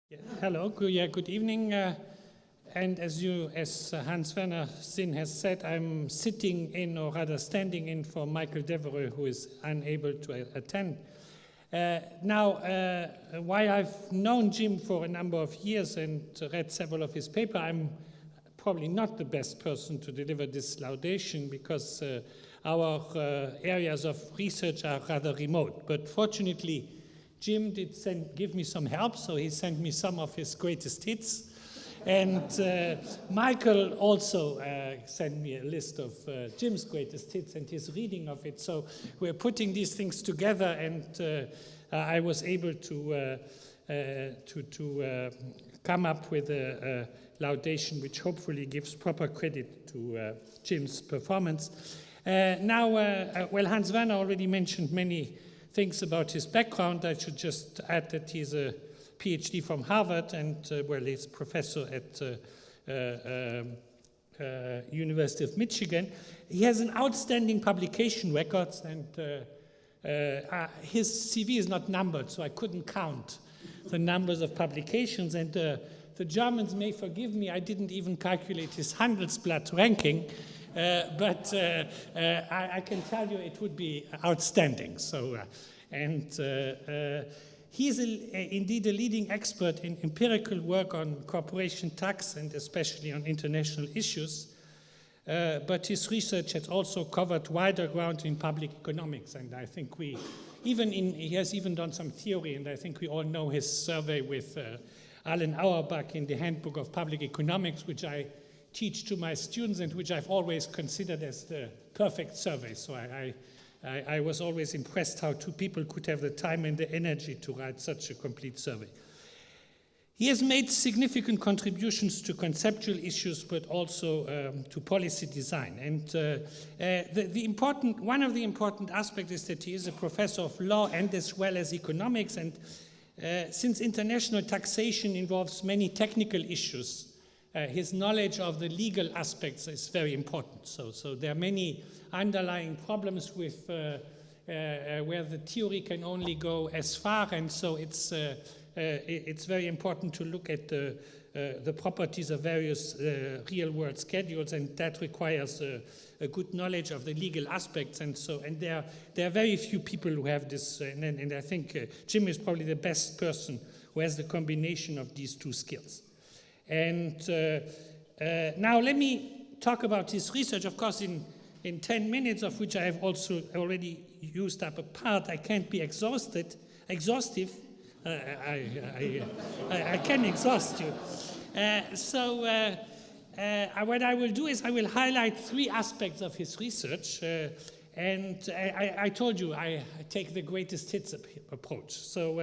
Yeah, hello, good evening. And as Hans-Werner Sinn has said, I'm sitting in, or rather standing in, for Michael Devereux, who is unable to attend. While I've known Jim for a number of years and read several of his papers, I'm probably not the best person to deliver this laudation because our areas of research are rather remote. But fortunately, Jim did give me some help, so he sent me some of his greatest hits. And Michael also sent me a list of Jim's greatest hits and his reading of it. So we're putting these things together, and I was able to come up with a laudation which hopefully gives proper credit to Jim's performance. Hans-Werner already mentioned many things about his background. I should just add that he's a PhD from Harvard and he's professor at University of Michigan. He has an outstanding publication record, and his CV is not numbered, so I couldn't count the numbers of publications. And the Germans may forgive me, I didn't even calculate his Handelsblatt ranking, but I can tell you it would be outstanding. So, he's indeed a leading expert in empirical work on corporation tax and especially on international issues. But his research has also covered wider ground in public economics, and I think he has even done some theory, and I think we all know his survey with Alan Auerbach in the Handbook of Public Economics, which I teach to my students and which I've always considered as the perfect survey. So I was always impressed how two people could have the time and the energy to write such a complete survey. He has made significant contributions to conceptual issues, but also to policy design. And one of the important aspects is that he is a professor of law and as well as economics. And since international taxation involves many technical issues, his knowledge of the legal aspects is very important. So there are many underlying problems with where the theory can only go as far, and so it's very important to look at the properties of various real-world schedules, and that requires a good knowledge of the legal aspects. And there are very few people who have this, and I think Jim is probably the best person who has the combination of these two skills. And now let me talk about his research. Of course, in 10 minutes, of which I have also already used up a part, I can't be exhaustive. I can exhaust you. What I will do is I will highlight three aspects of his research. And I told you I take the greatest hits approach. So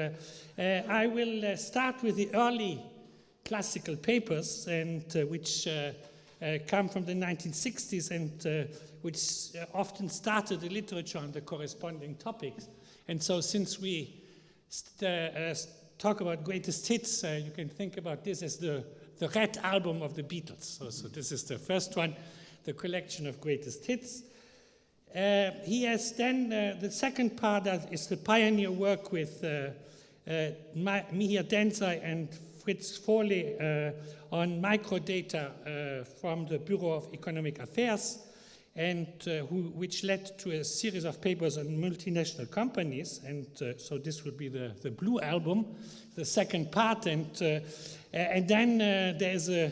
I will start with the early classical papers, and which come from the 1960s and which often started the literature on the corresponding topics. And so since we talk about greatest hits, you can think about this as the Red Album of the Beatles. So this is the first one, the collection of greatest hits. He has then, the second part is the pioneer work with Mihir Densai and Fritz Foley on microdata from the Bureau of Economic Affairs, and which led to a series of papers on multinational companies. And so this would be the Blue Album, the second part. And then there's I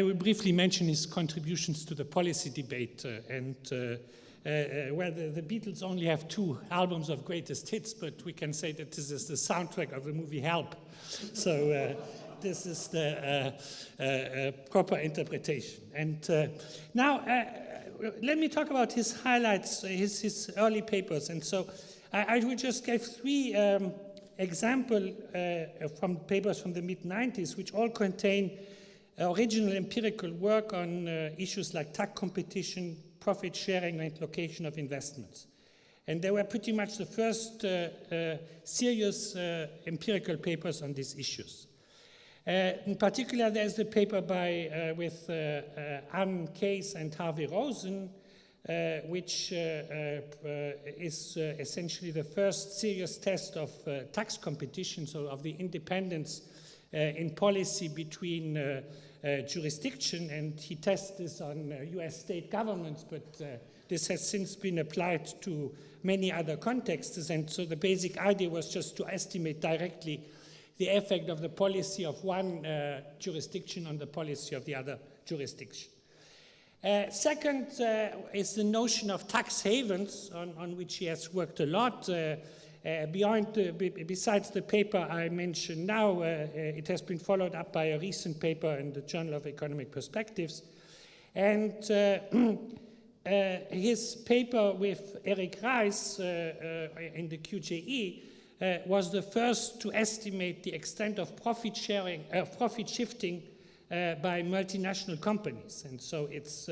will briefly mention his contributions to the policy debate. Where the Beatles only have 2 albums of greatest hits, but we can say that this is the soundtrack of the movie Help. So this is the proper interpretation. And now let me talk about his highlights, his early papers. And so I will just give 3 examples from papers from the mid-90s, which all contain original empirical work on issues like tax competition, profit sharing, and location of investments. And they were pretty much the first serious empirical papers on these issues. In particular, there's the paper with Ann Case and Harvey Rosen which is essentially the first serious test of tax competition, so of the independence in policy between jurisdiction, and he tests this on US state governments, but this has since been applied to many other contexts, and so the basic idea was just to estimate directly the effect of the policy of one jurisdiction on the policy of the other jurisdiction. Second is the notion of tax havens, on which he has worked a lot. Besides the paper I mentioned now, it has been followed up by a recent paper in the Journal of Economic Perspectives. And his paper with Eric Rice in the QJE was the first to estimate the extent of profit shifting by multinational companies. And so it's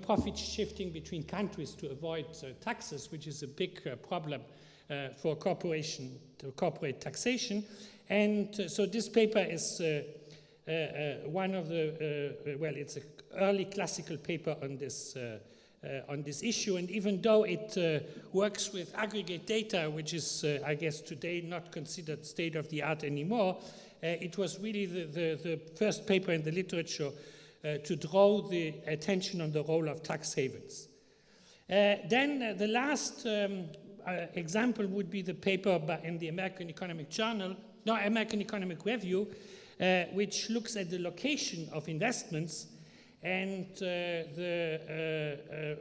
profit shifting between countries to avoid taxes, which is a big problem for corporate taxation. And so this paper is one of the, it's an early classical paper on this issue. And even though it works with aggregate data, which is, I guess, today not considered state of the art anymore, it was really the first paper in the literature to draw the attention on the role of tax havens. Then the last example would be the paper in the American Economic Review, which looks at the location of investments, and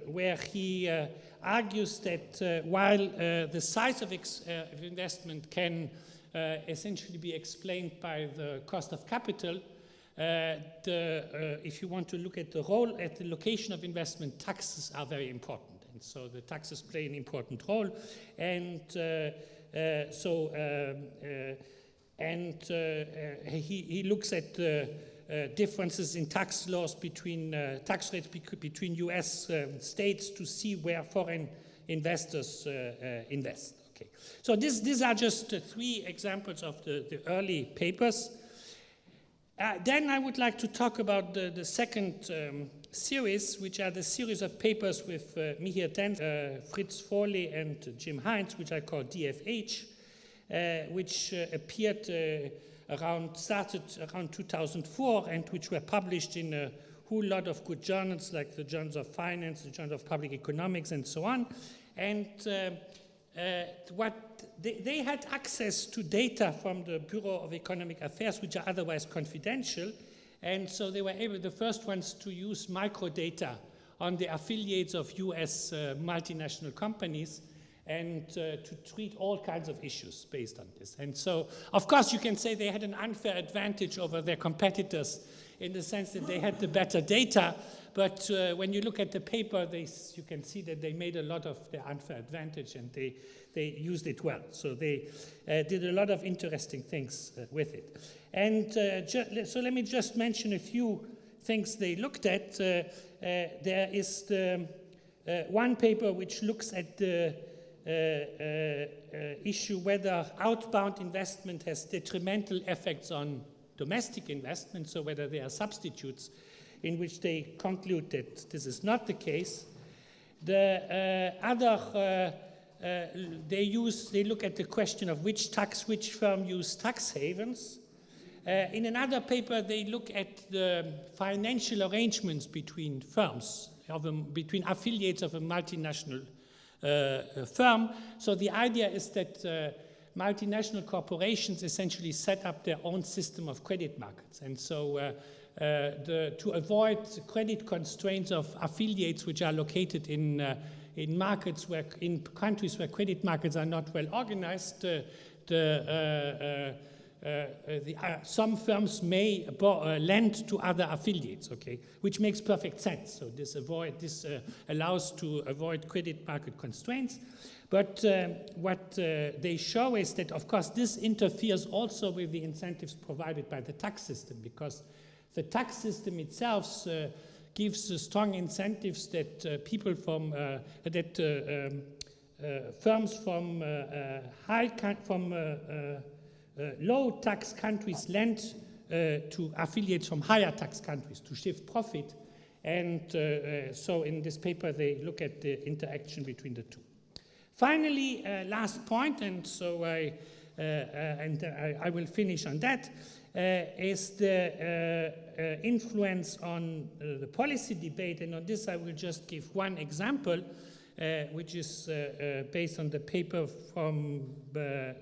where he argues that while the size of investment can essentially be explained by the cost of capital, if you want to look at the location of investment, taxes are very important. And so the taxes play an important role. And he looks at differences in tax laws between tax rates between US states to see where foreign investors invest. Okay. So these are just three examples of the early papers. Then I would like to talk about the second series, which are the series of papers with Mihir Den, Fritz Forley, and Jim Hines, which I call DFH, which appeared started around 2004, and which were published in a whole lot of good journals, like the Journals of Finance, the Journal of Public Economics, and so on. And they had access to data from the Bureau of Economic Affairs, which are otherwise confidential, and so they were the first ones to use microdata on the affiliates of US multinational companies, and to treat all kinds of issues based on this. And so, of course, you can say they had an unfair advantage over their competitors in the sense that they had the better data, but when you look at the paper, you can see that they made a lot of their unfair advantage, and they used it well. So they did a lot of interesting things with it. And so let me just mention a few things they looked at. There is the one paper which looks at the issue whether outbound investment has detrimental effects on domestic investment, so whether they are substitutes, in which they conclude that this is not the case. The other, they look at the question of which firm use tax havens. In another paper, they look at the financial arrangements between firms, between affiliates of a multinational firm. So the idea is that multinational corporations essentially set up their own system of credit markets. And so to avoid credit constraints of affiliates which are located in countries where credit markets are not well organized, some firms may lend to other affiliates, okay, which makes perfect sense. So this allows to avoid credit market constraints. But what they show is that, of course, this interferes also with the incentives provided by the tax system, because the tax system itself gives strong incentives that firms from low tax countries lend to affiliates from higher tax countries to shift profit, And so in this paper, they look at the interaction between the two. Finally, last point, and so I will finish on that, is the influence on the policy debate. And on this, I will just give one example, which is based on the paper from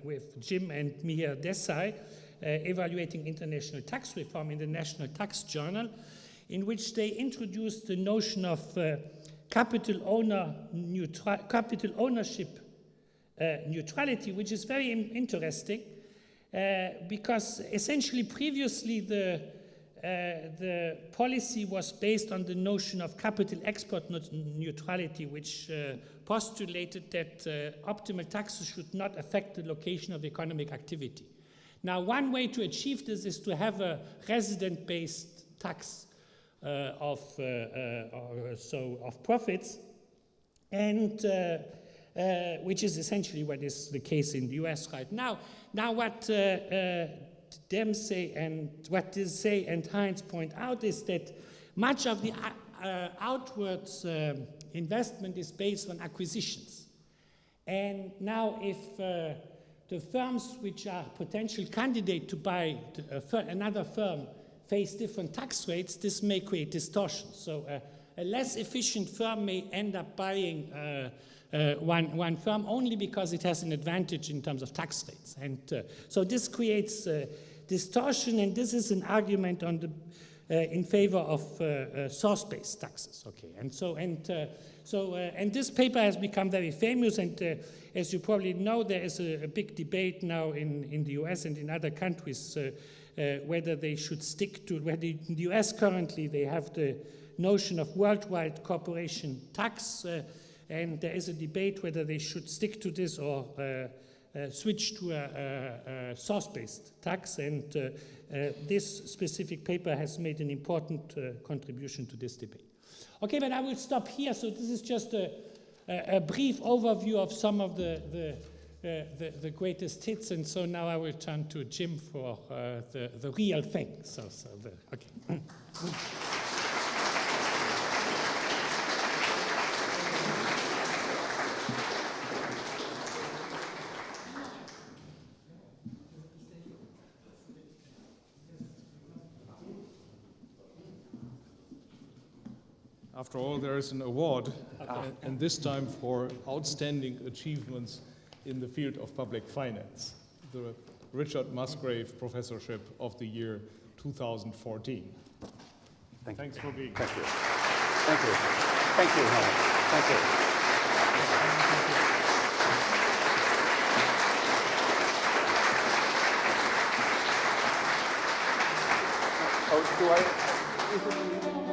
with Jim and Mihir Desai, evaluating international tax reform in the National Tax Journal, in which they introduced the notion of capital ownership neutrality, which is very interesting, because essentially previously the policy was based on the notion of capital export neutrality, which postulated that optimal taxes should not affect the location of economic activity. Now, one way to achieve this is to have a resident-based tax of profits, and which is essentially what is the case in the US right now. Now, what Dempsey and Hines point out is that much of the outwards investment is based on acquisitions. And now if the firms which are potential candidate to buy another firm face different tax rates, this may create distortion. So a less efficient firm may end up buying one firm only because it has an advantage in terms of tax rates. And so this creates distortion, and this is an argument on the in favor of source-based taxes. Okay, and this paper has become very famous, and as you probably know, there is a big debate now in the US and in other countries whether they should stick to, whether in the US currently they have the notion of worldwide corporation tax, and there is a debate whether they should stick to this or switch to a source-based tax, and this specific paper has made an important contribution to this debate. Okay, but I will stop here. So this is just a brief overview of some of the greatest hits, and so now I will turn to Jim for the real thing. Okay. After all, there is an award, and this time for outstanding achievements in the field of public finance, the Richard Musgrave Professorship of the year 2014. Thanks for being here. Thank you. Thank you. Thank you, Helmut. Thank you. Oh, do I?